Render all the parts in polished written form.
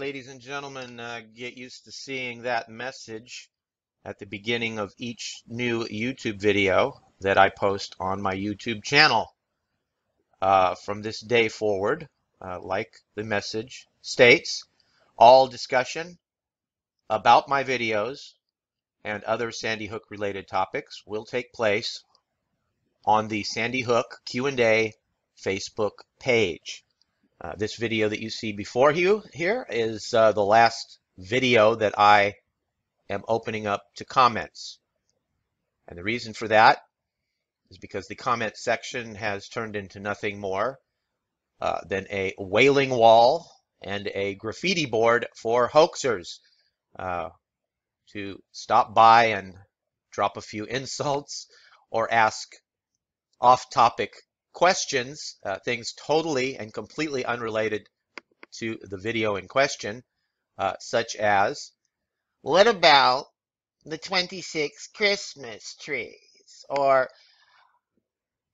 Ladies and gentlemen, get used to seeing that message at the beginning of each new YouTube video that I post on my YouTube channel. From this day forward, like the message states, all discussion about my videos and other Sandy Hook related topics will take place on the Sandy Hook Q&A Facebook page. This video that you see before you here is the last video that I am opening up to comments. And the reason for that is because the comment section has turned into nothing more than a wailing wall and a graffiti board for hoaxers to stop by and drop a few insults or ask off-topic questions, things totally and completely unrelated to the video in question, such as, what about the 26 Christmas trees? Or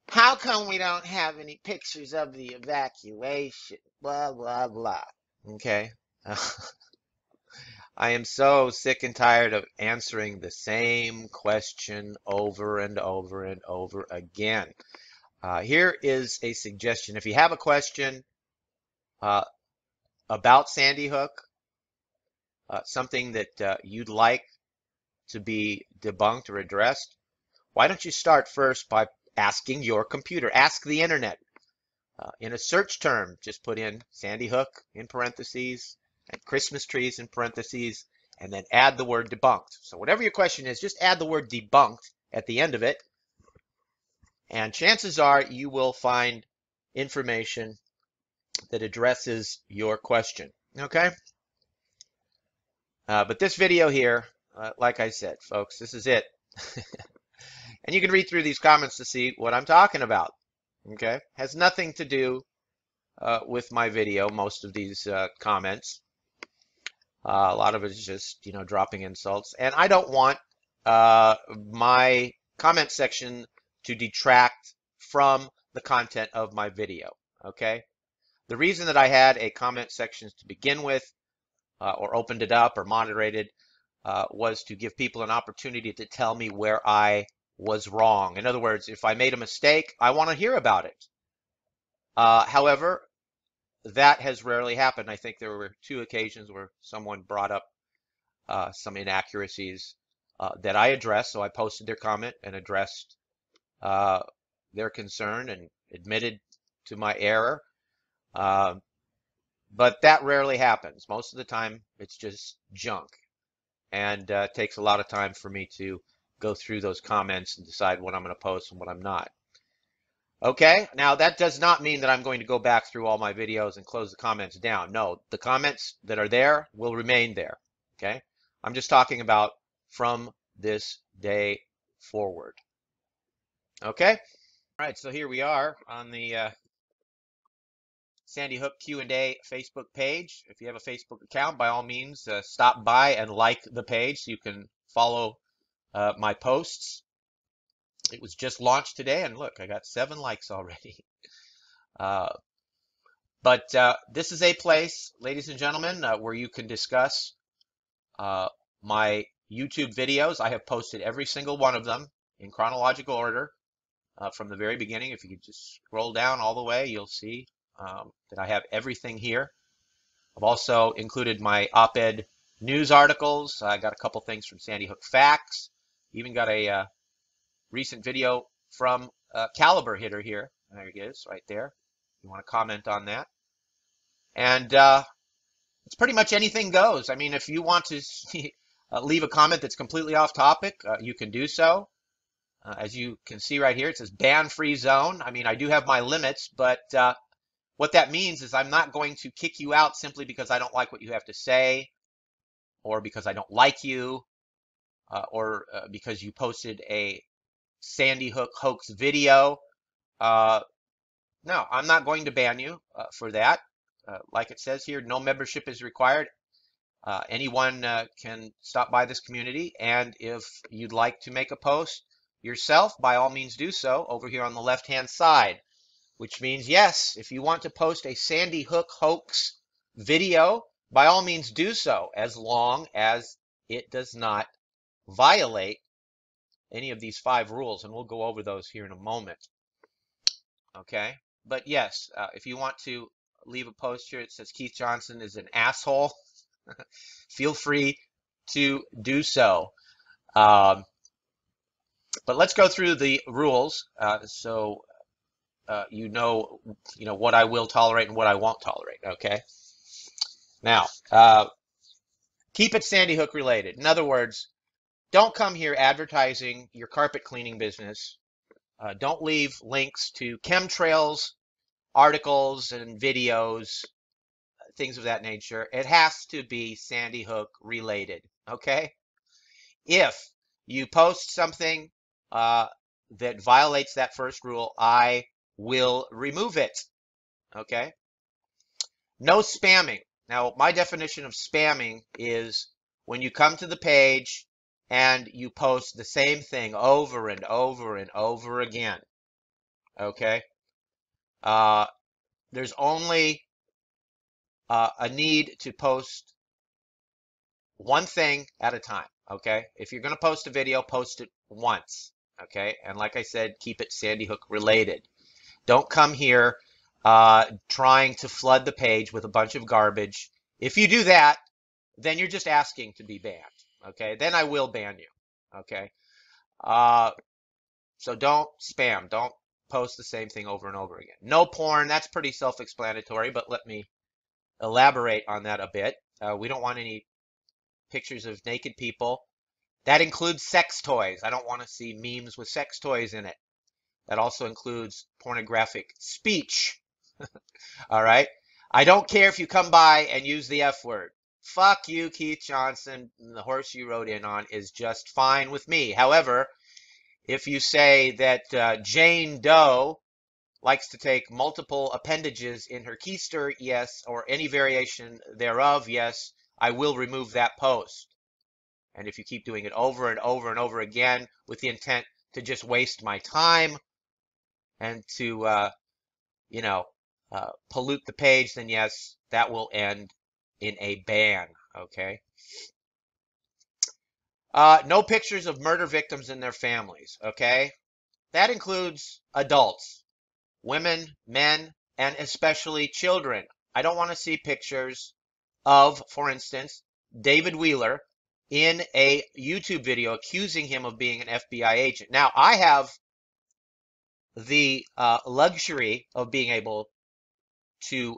how come we don't have any pictures of the evacuation? Blah, blah, blah. Okay. I am so sick and tired of answering the same question over and over and over again. Here is a suggestion. If you have a question about Sandy Hook, something that you'd like to be debunked or addressed, why don't you start first by asking your computer? Ask the internet. In a search term, just put in Sandy Hook in parentheses and Christmas trees in parentheses, and then add the word debunked. So whatever your question is, just add the word debunked at the end of it, and chances are you will find information that addresses your question. Okay? But this video here, like I said, folks, this is it. And you can read through these comments to see what I'm talking about. Okay? Has nothing to do with my video, most of these comments. A lot of it is just, dropping insults. And I don't want my comment section to detract from the content of my video. Okay? The reason that I had a comment section to begin with, or opened it up or moderated, was to give people an opportunity to tell me where I was wrong. In other words, if I made a mistake, I want to hear about it. However, that has rarely happened. I think there were 2 occasions where someone brought up some inaccuracies that I addressed. So I posted their comment and addressed their concern and admitted to my error. But that rarely happens. Most of the time, it's just junk. And it takes a lot of time for me to go through those comments and decide what I'm going to post and what I'm not. Okay, now that does not mean that I'm going to go back through all my videos and close the comments down. No, the comments that are there will remain there. Okay, I'm just talking about from this day forward. Okay, all right, so here we are on the Sandy Hook Q&A Facebook page. If you have a Facebook account, by all means, stop by and like the page so you can follow my posts. It was just launched today, and look, I got 7 likes already. But this is a place, ladies and gentlemen, where you can discuss my YouTube videos. I have posted every single one of them in chronological order from the very beginning. If you could just scroll down all the way, you'll see that I have everything here. I've also included my op-ed news articles. I got a couple things from Sandy Hook Facts. Even got a recent video from Caliber Hitter here. There he is, right there. You want to comment on that? And it's pretty much anything goes. I mean, if you want to leave a comment that's completely off topic, you can do so. As you can see right here, it says ban-free zone. I mean, I do have my limits, but what that means is I'm not going to kick you out simply because I don't like what you have to say, or because I don't like you, or because you posted a Sandy Hook hoax video. No, I'm not going to ban you for that. Like it says here, no membership is required. Anyone can stop by this community, and if you'd like to make a post yourself, by all means do so over here on the left-hand side, which means, yes, if you want to post a Sandy Hook hoax video by all means do so, as long as it does not violate any of these 5 rules, and we'll go over those here in a moment. Okay, but yes, if you want to leave a post here that says Keith Johnson is an asshole, feel free to do so. But let's go through the rules, so you know what I will tolerate and what I won't tolerate. Okay. Now, keep it Sandy Hook related. In other words, don't come here advertising your carpet cleaning business. Don't leave links to chemtrails, articles, and videos, things of that nature. It has to be Sandy Hook related. Okay. If you post something that violates that first rule, I will remove it. Okay. No spamming. Now, my definition of spamming is when you come to the page and you post the same thing over and over and over again. Okay. There's only a need to post one thing at a time. Okay. If you're going to post a video, post it once. Okay. And like I said, keep it Sandy Hook related. Don't come here trying to flood the page with a bunch of garbage. If you do that, then you're just asking to be banned. Okay, then I will ban you. Okay, so don't spam. Don't post the same thing over and over again. No porn. That's pretty self-explanatory, but let me elaborate on that a bit. We don't want any pictures of naked people. That includes sex toys. I don't want to see memes with sex toys in it. That also includes pornographic speech. All right. I don't care if you come by and use the F word. Fuck you, Keith Johnson. The horse you rode in on is just fine with me. However, if you say that Jane Doe likes to take multiple appendages in her keister, yes, or any variation thereof, yes, I will remove that post. And if you keep doing it over and over and over again with the intent to just waste my time and to, pollute the page, then yes, that will end in a ban. Okay. No pictures of murder victims and their families. Okay. That includes adults, women, men, and especially children. I don't want to see pictures of, for instance, David Wheeler in a YouTube video accusing him of being an FBI agent. Now, I have the luxury of being able to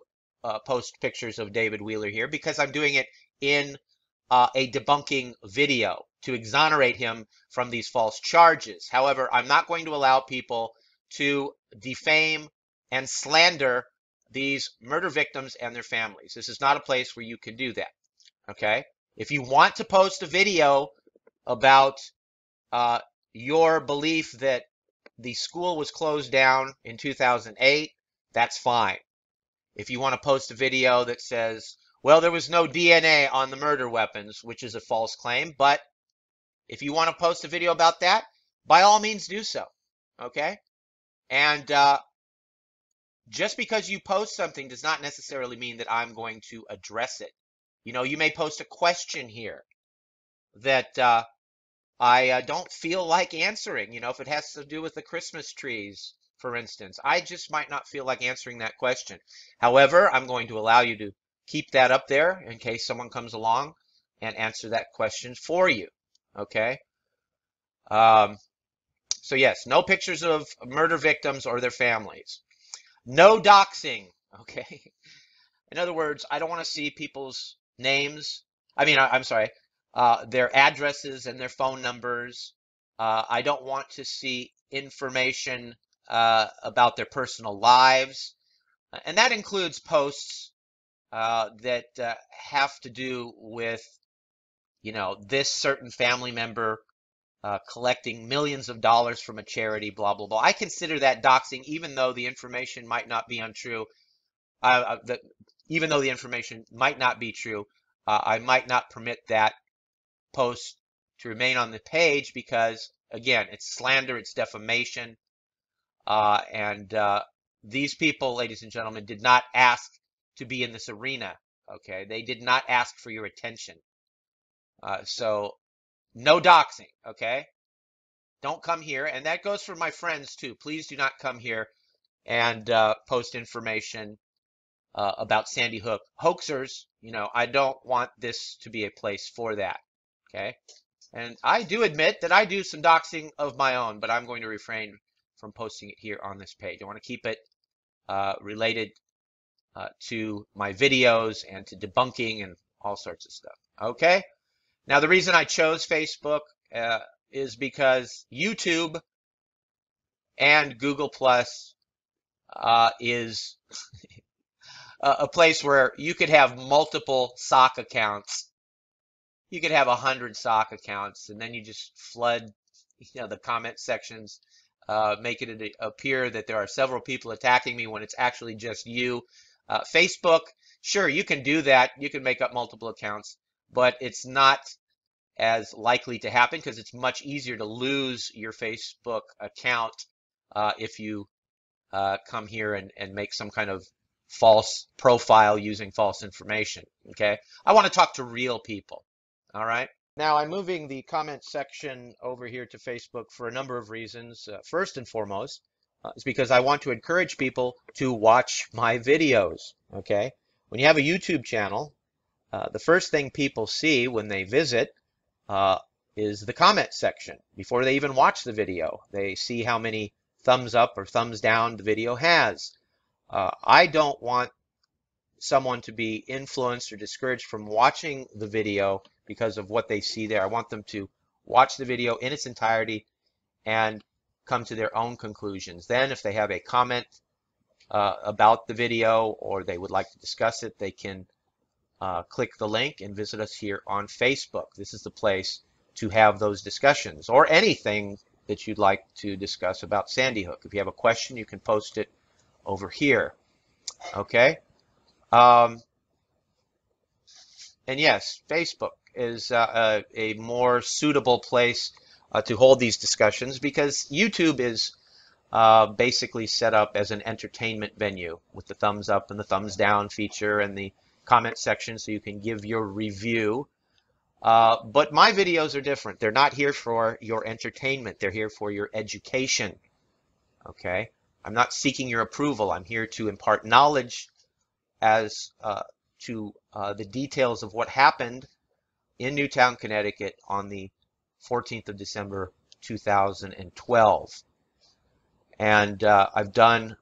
post pictures of David Wheeler here because I'm doing it in a debunking video to exonerate him from these false charges. However, I'm not going to allow people to defame and slander these murder victims and their families. This is not a place where you can do that. Okay? If you want to post a video about your belief that the school was closed down in 2008, that's fine. If you want to post a video that says, well, there was no DNA on the murder weapons, which is a false claim, but if you want to post a video about that, by all means do so. Okay? And just because you post something does not necessarily mean that I'm going to address it. You may post a question here that I don't feel like answering. If it has to do with the Christmas trees, for instance, I just might not feel like answering that question. However, I'm going to allow you to keep that up there in case someone comes along and answer that question for you. Okay. So yes, no pictures of murder victims or their families. No doxing. Okay. In other words, I don't want to see people's names. I'm sorry, their addresses and their phone numbers. I don't want to see information about their personal lives. And that includes posts that have to do with, this certain family member collecting millions of dollars from a charity, blah, blah, blah. I consider that doxing, even though the information might not be untrue. Even though the information might not be true, I might not permit that post to remain on the page because, again, it's slander, it's defamation, and these people, ladies and gentlemen, did not ask to be in this arena. Okay, they did not ask for your attention. So no doxing. Okay, don't come here, and that goes for my friends too. Please do not come here and post information about Sandy Hook hoaxers. You know, I don't want this to be a place for that. Okay, and I do admit that I do some doxing of my own, but I'm going to refrain from posting it here on this page. I want to keep it related to my videos and to debunking and all sorts of stuff. Okay. Now, the reason I chose Facebook is because YouTube and Google Plus is a place where you could have multiple sock accounts. You could have 100 sock accounts, and then you just flood, the comment sections, making it appear that there are several people attacking me when it's actually just you. Facebook, sure, you can do that. You can make up multiple accounts, but it's not as likely to happen because it's much easier to lose your Facebook account if you come here and make some kind of false profile using false information. Okay, I want to talk to real people. All right. Now I'm moving the comment section over here to Facebook for a number of reasons. First and foremost is because I want to encourage people to watch my videos. Okay, when you have a YouTube channel, the first thing people see when they visit is the comment section before they even watch the video. They see how many thumbs up or thumbs down the video has. I don't want someone to be influenced or discouraged from watching the video because of what they see there. I want them to watch the video in its entirety and come to their own conclusions. Then if they have a comment about the video or they would like to discuss it, they can click the link and visit us here on Facebook. This is the place to have those discussions or anything that you'd like to discuss about Sandy Hook. If you have a question, you can post it over here. Okay? And yes, Facebook is a more suitable place to hold these discussions because YouTube is basically set up as an entertainment venue with the thumbs up and the thumbs down feature and the comment section so you can give your review. But my videos are different. They're not here for your entertainment. They're here for your education. Okay? I'm not seeking your approval. I'm here to impart knowledge as to the details of what happened in Newtown, Connecticut on the 14th of December 2012. And I've done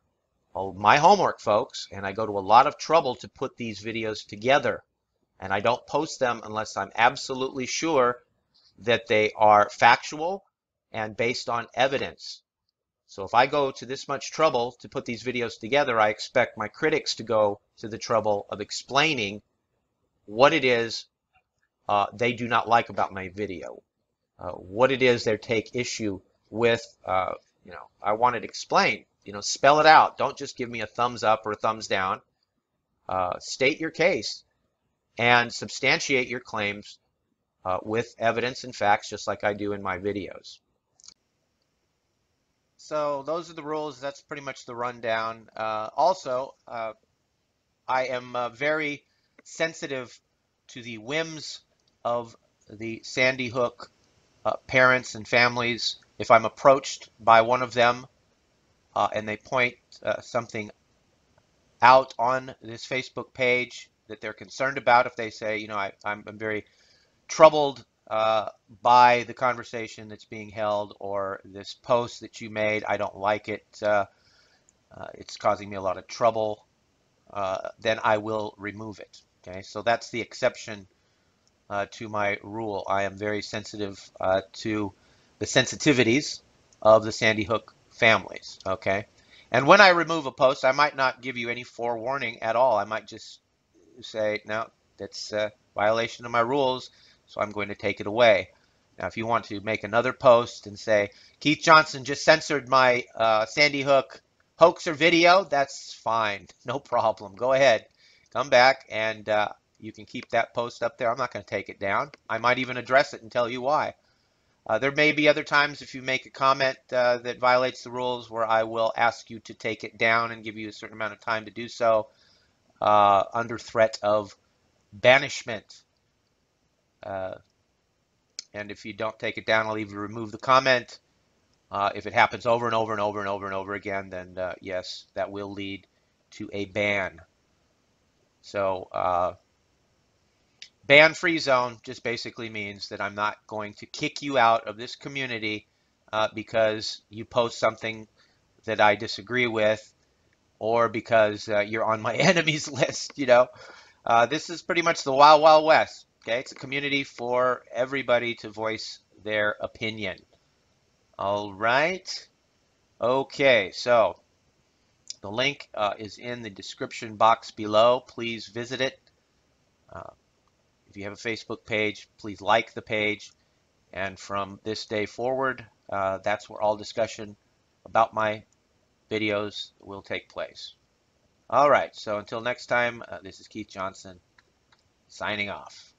my homework, folks, and I go to a lot of trouble to put these videos together. And I don't post them unless I'm absolutely sure that they are factual and based on evidence. So if I go to this much trouble to put these videos together, I expect my critics to go to the trouble of explaining what it is they do not like about my video, what it is they take issue with. I want it explained. Spell it out. Don't just give me a thumbs up or a thumbs down. State your case and substantiate your claims with evidence and facts, just like I do in my videos. So those are the rules. That's pretty much the rundown. Also, I am very sensitive to the whims of the Sandy Hook parents and families. If I'm approached by one of them and they point something out on this Facebook page that they're concerned about, if they say, I'm very troubled by the conversation that's being held or this post that you made, I don't like it, it's causing me a lot of trouble, then I will remove it. Okay, so that's the exception to my rule. I am very sensitive to the sensitivities of the Sandy Hook families. Okay, and when I remove a post, I might not give you any forewarning at all. I might just say, no, that's a violation of my rules, so I'm going to take it away. Now, if you want to make another post and say, Keith Johnson just censored my Sandy Hook hoaxer video, that's fine. No problem. Go ahead. Come back and you can keep that post up there. I'm not going to take it down. I might even address it and tell you why. There may be other times if you make a comment that violates the rules where I will ask you to take it down and give you a certain amount of time to do so under threat of banishment. And if you don't take it down, I'll either remove the comment. If it happens over and over and over and over and over again, then yes, that will lead to a ban. So ban-free zone just basically means that I'm not going to kick you out of this community because you post something that I disagree with, or because you're on my enemies list. This is pretty much the Wild Wild West. Okay, it's a community for everybody to voice their opinion. All right. Okay, so the link is in the description box below. Please visit it. If you have a Facebook page, please like the page. And from this day forward, that's where all discussion about my videos will take place. All right, so until next time, this is Keith Johnson signing off.